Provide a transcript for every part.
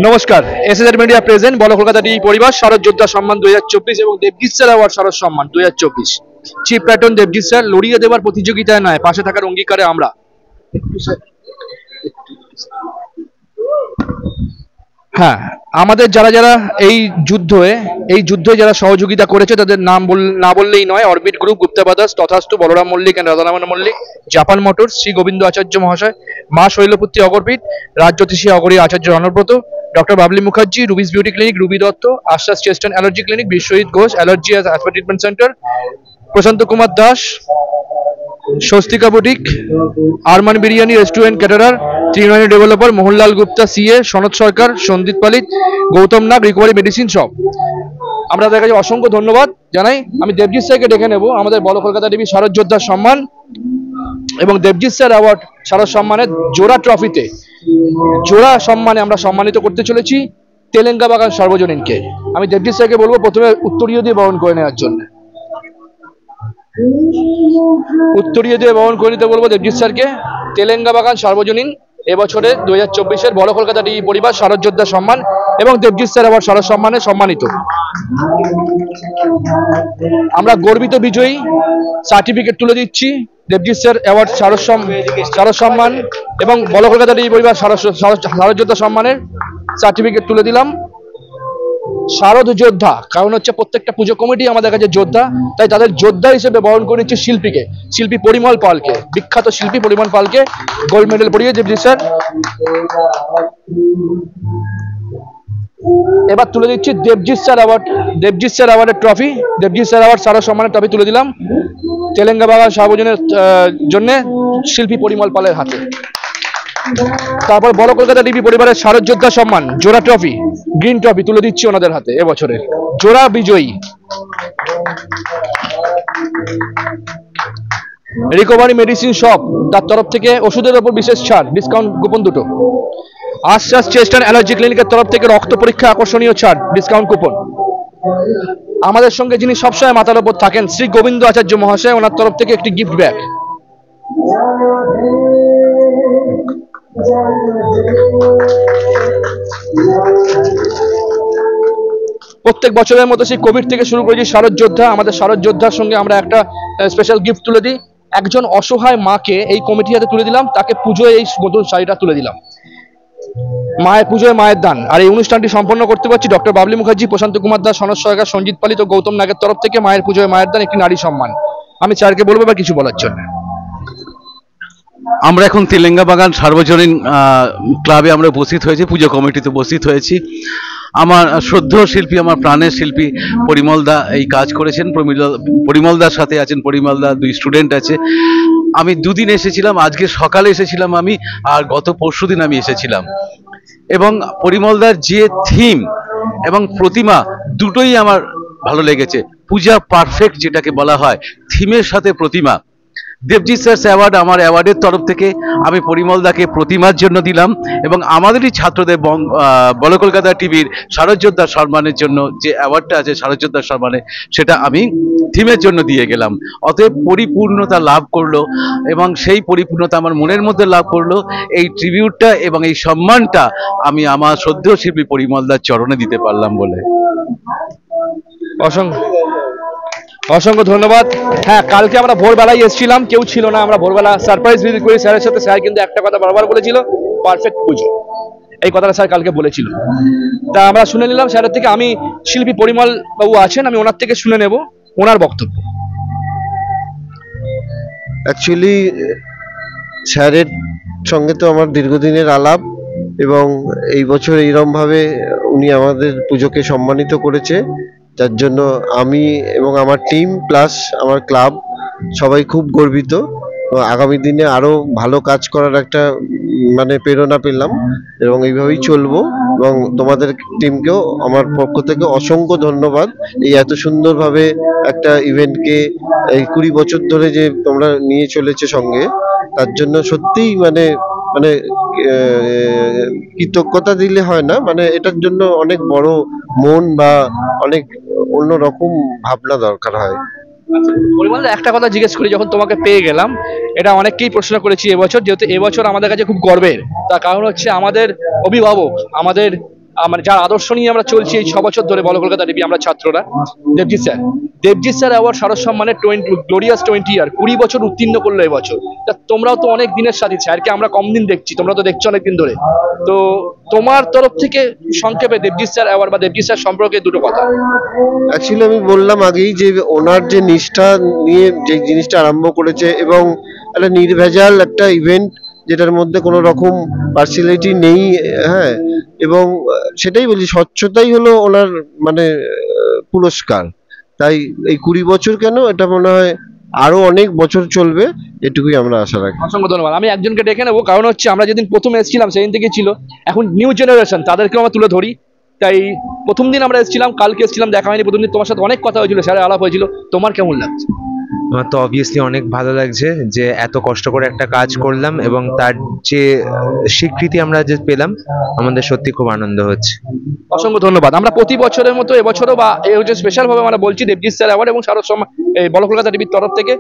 নমস্কার, SSR media present বলো Kolkata TV পরিবার শারদ যোদ্ধা সম্মান 2024 এবং দেবজিৎ স্যার অ্যাওয়ার্ড শারদ সম্মান 2024। চিফ প্যাটন দেবজিৎ স্যার, লড়িয়ে দেওয়ার প্রতিযোগিতায় নয়, পাশে থাকার অঙ্গীকারে আমরা। হ্যাঁ, আমাদের যারা যারা এই যুদ্ধে যারা সহযোগিতা করেছে তাদের নাম না বললেই নয়। Orbit group, Gupta brothers, তথাস্তু, Balaram Mallick and Radharaman Mallick, Japan motors, Shri Govinda আচার্য মহাশয়, মা শৈলপুত্রী অগরপীঠ, রাজজ্যোতিষী অগরী আচার্য রণব্রত, doctor Babli Mukherjee, রুবিস beauty clinic, Ruby Dutta, আশ্বাস chest and allergy clinic, Biswajit Ghosh allergy অ্যাসপা treatment centre, Prashanta Kumar Das, Swastika boutique, Arman biryani restaurant caterer, Trinayani developer, Mohanlal Gupta CA, সনদ সরকার, সন্দীপ পালিত, গৌতম নাগ, রিকভারি মেডিসিন শপ। আমরা তাদের কাছে অসংখ্য ধন্যবাদ জানাই। আমি দেবজিৎ স্যারকে ডেকে নেব আমাদের বলো কলকাতা টিভি শারদ যোদ্ধার সম্মান এবং দেবজিৎ স্যার অ্যাওয়ার্ড শারদ সম্মানের জোড়া ট্রফিতে জোড়া সম্মানে আমরা সম্মানিত করতে চলেছি তেলেঙ্গা বাগান সার্বজনীনকে। আমি দেবজিৎ স্যারকে বলবো প্রথমে উত্তরীয় দিয়ে বরণ করে নেওয়ার জন্য। উত্তরীয় দিয়ে বরণ করে নিতে বলবো দেবজিৎ স্যারকে। তেলেঙ্গা বাগান সার্বজনীন এবছরে 2024-এর বলো কলকাতা টিভি পরিবার শারদ যোদ্ধা সম্মান এবং দেবজিৎ স্যার অ্যাওয়ার্ড শারদ সম্মানে সম্মানিত। আমরা গর্বিত বিজয়ী সার্টিফিকেট তুলে দিচ্ছি। দেবজিৎ স্যার অ্যাওয়ার্ড শারদ সম্মান এবং বলো কলকাতা টিভি পরিবার শারদ যোদ্ধা সম্মানের সার্টিফিকেট তুলে দিলাম। শারদ যোদ্ধা কারণ হচ্ছে প্রত্যেকটা পুজো কমিটি আমাদের কাছে যোদ্ধা, তাই তাদের যোদ্ধা হিসেবে বরণ করে নিচ্ছে শিল্পী পরিমল পালকে, বিখ্যাত শিল্পী পরিমল পালকে গোল্ড মেডেল পরিয়ে দেবজিৎ স্যার। এবার তুলে দিচ্ছি দেবজিৎ স্যার অ্যাওয়ার্ডের ট্রফি। দেবজিৎ স্যার অ্যাওয়ার্ড শারদ সম্মানের ট্রফি তুলে দিলাম তেলেঙ্গা বাগান সার্বজনীনের জন্য শিল্পী পরিমল পালের হাতে। তারপর বড় কলকাতা টিভি পরিবারের শারদ যোদ্ধা সম্মান জোড়া ট্রফি, গ্রিন ট্রফি তুলে দিচ্ছি ওনাদের হাতে এবছরের জোড়া বিজয়ী। রিকভারি মেডিসিন শপ তার তরফ থেকে ওষুধের ওপর বিশেষ ছাড়, ডিসকাউন্ট কুপন দুটো। আশ্বাস চেস্ট অ্যান্ড অ্যালার্জি ক্লিনিকের তরফ থেকে রক্ত পরীক্ষা আকর্ষণীয় ছাড়, ডিসকাউন্ট কুপন। আমাদের সঙ্গে যিনি সবসময় মাথার ওপর থাকেন শ্রী গোবিন্দ আচার্য মহাশয়, ওনার তরফ থেকে একটি গিফট ব্যাগ। প্রত্যেক বছরের মতো সেই কোভিড থেকে শুরু করেছি শারদ যোদ্ধা। আমাদের শারদ যোদ্ধার সঙ্গে আমরা একটা স্পেশাল গিফট তুলে দিই। একজন অসহায় মাকে এই কমিটি হাতে তুলে দিলাম, তাকে পুজোয় এই নতুন শাড়িটা তুলে দিলাম। মায়ের পুজোয় মায়ের দান। আর এই অনুষ্ঠানটি সম্পন্ন করতে পারছি ডক্টর বাবলি মুখার্জি, প্রশান্ত কুমার দাস, সনদ সরকার, সঞ্জিত পালিত, গৌতম নাগের তরফ থেকে মায়ের পুজোয় মায়ের দান, একটি নারী সম্মান। আমি স্যারকে বলবো বা কিছু বলার জন্য। আমরা এখন তেলেঙ্গা বাগান সার্বজনীন ক্লাবে আমরা উপস্থিত হয়েছি, পুজো কমিটিতে উপস্থিত হয়েছি। আমার শ্রদ্ধেয় শিল্পী, আমার প্রাণের শিল্পী পরিমল দা এই কাজ করেছেন। পরিমল দার সাথে আছেন পরিমল দা, 2 স্টুডেন্ট আছে। আমি 2 দিন এসেছিলাম, আজকে সকালে এসেছিলাম আমি, আর গত পরশুদিন আমি এসেছিলাম। এবং পরিমল দার যে থিম এবং প্রতিমা দুটোই আমার ভালো লেগেছে। পূজা পারফেক্ট যেটাকে বলা হয়, থিমের সাথে প্রতিমা। দেবজিৎ স্যার অ্যাওয়ার্ড আমার অ্যাওয়ার্ডের তরফ থেকে আমি পরিমল দাকে প্রতিমার জন্য দিলাম এবং আমাদেরই ছাত্রদের বলো কলকাতা টিভির শারদ যোদ্ধা সম্মানের জন্য যে অ্যাওয়ার্ডটা আছে শারদ যোদ্ধা সম্মানে, সেটা আমি থিমের জন্য দিয়ে গেলাম। অতএব পরিপূর্ণতা লাভ করলো এবং সেই পরিপূর্ণতা আমার মনের মধ্যে লাভ করলো। এই ট্রিবিউটটা এবং এই সম্মানটা আমি আমার শ্রদ্ধেয় শিল্পী পরিমল দার চরণে দিতে পারলাম বলে। অসংখ্য ধন্যবাদ। হ্যাঁ, কালকে আমরা ভোরবেলায় এসেছিলাম, কেউ ছিল না। আমরা ভোরবেলা সারপ্রাইজ ভিজিট করি স্যারের সাথে। স্যার কিন্তু একটা কথা বারবার বলেছিল, পারফেক্ট পুজো। এই কথাটা স্যার কালকে বলেছিল। তা আমরা শুনে নিলাম স্যারের থেকে। আমি শিল্পী পরিমল বাবু আছেন, আমি ওনার থেকে শুনে নেব ওনার বক্তব্য। অ্যাকচুয়ালি স্যারের সঙ্গে তো আমার দীর্ঘদিনের আলাপ এবং এই বছর এইরকমভাবে উনি আমাদের পুজোকে সম্মানিত করেছে, যার জন্য আমি এবং আমার টিম প্লাস আমার ক্লাব সবাই খুব গর্বিত। আগামী দিনে আরো ভালো কাজ করার একটা প্রেরণা পেলাম এবং এইভাবেই চলবো। এবং তোমাদের টিমকেও আমার পক্ষ থেকে অসংখ্য ধন্যবাদ। এই এত সুন্দরভাবে একটা ইভেন্টকে এই 20 বছর ধরে যে তোমরা নিয়ে চলেছে সঙ্গে, তার জন্য সত্যিই কৃতজ্ঞতা দিলে হয় না, এটার জন্য অনেক বড় মন বা অনেক অন্যরকম ভাবনা দরকার হয়। পরিমলদা, একটা কথা জিজ্ঞেস করি, যখন তোমাকে পেয়ে গেলাম, এটা অনেককেই প্রশ্ন করেছি এবছর, যেহেতু এবছর আমাদের কাছে খুব গর্বের, তার কারণ হচ্ছে আমাদের অভিভাবক, আমাদের মানে যার আদর্শ নিয়ে আমরা চলছি এই 6 বছর ধরে বলো কলকাতা টিভি, আমরা ছাত্ররা, দেবজিৎ স্যার অ্যাওয়ার্ড শারদ সম্মানে গ্লোরিয়াস 20 ইয়ার, 20 বছর উত্তীর্ণ করলো এবছর। তা তোমরাও তো অনেক দিনের সাথী, স্যারকে আমরা কম দিন দেখছি, তোমরা তো দেখছো অনেকদিন ধরে। তো তোমার তরফ থেকে সংক্ষেপে দেবজিৎ স্যার অ্যাওয়ার্ড বা দেবজিৎ স্যার সম্পর্কে দুটো কথা। অ্যাকচুয়ালি আমি বললাম আগেই যে ওনার যে নিষ্ঠা নিয়ে যে জিনিসটা আরম্ভ করেছে এবং একটা নির্ভেজাল একটা ইভেন্ট যেটার মধ্যে কোনো রকম পার্সিয়ালিটি নেই, হ্যাঁ, এবং সেটাই বলি, স্বচ্ছতাই হলো ওনার মানে পুরস্কার। তাই এই 20 বছর কেন, এটা মনে হয় আরো অনেক বছর চলবে, এটুকুই আমরা আশা রাখি। অসংখ্য ধন্যবাদ। আমি একজনকে ডেকে নেবো, কারণ হচ্ছে আমরা যেদিন প্রথম এসেছিলাম সেদিন থেকে ছিল, এখন নিউ জেনারেশন, তাদেরকেও আমরা তুলে ধরি। তাই প্রথম দিন আমরা এসেছিলাম, কালকে এসেছিলাম, দেখা হয়নি। প্রথম দিন তোমার সাথে অনেক কথা হয়েছিল, স্যারের আলাপ হয়েছিল। তোমার কেমন লাগছে? আমার তো অবভিয়াসলি অনেক ভালো লাগছে যে এত কষ্ট করে একটা কাজ করলাম এবং তার যে স্বীকৃতি আমরা যে পেলাম, আমাদের সত্যি খুব আনন্দ হচ্ছে। অসংখ্য ধন্যবাদ। আমরা প্রতি বছরের মতো এবছরও বা এই হচ্ছে স্পেশাল ভাবে আমরা বলছি দেবজিৎ স্যার অ্যাওয়ার্ড এবং শারদ সম্মান এই বলো কলকাতা টিভির তরফ থেকে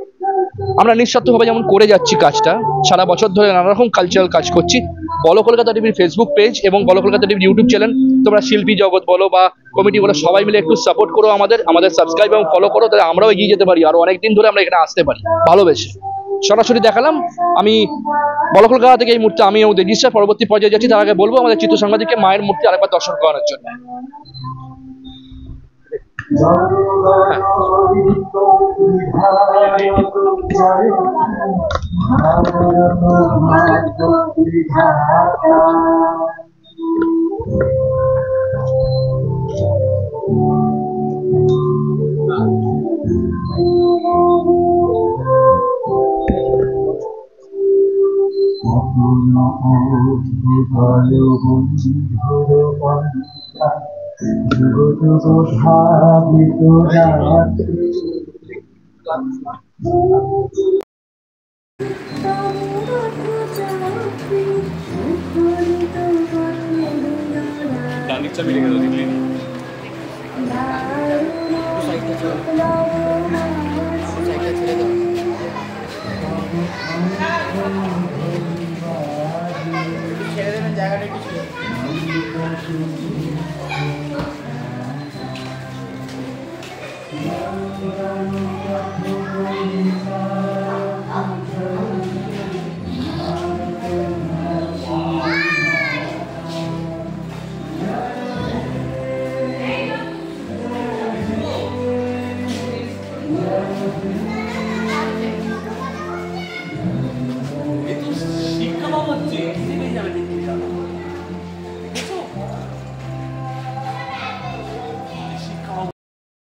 আমরা নিঃস্বার্থভাবে যেমন করে যাচ্ছি কাজটা, সারা বছর ধরে নানা রকম কালচারাল কাজ করছি। বলো কলকাতা টিভির ফেসবুক পেজ এবং বলো কলকাতা টিভির ইউটিউব চ্যানেল, তোমরা শিল্পী জগৎ বলো বা কমিটি বলো, সবাই মিলে একটু সাপোর্ট করো, আমাদের সাবস্ক্রাইব এবং ফলো করো, তাহলে আমরাও এগিয়ে যেতে পারি, আরো অনেকদিন ধরে আমরা এখানে আসতে পারি ভালোবেসে। সরাসরি দেখালাম আমি বলো কলকাতা থেকে এই মুহূর্তে আমি এবং দেবজিৎ স্যার পরবর্তী পর্যায়ে যাচ্ছি। তার আগে বলবো আমাদের চিত্র সাংবাদিককে মায়ের মূর্তি আরেকবার দর্শন করানোর জন্য। শিক্ষা বাবা হচ্ছে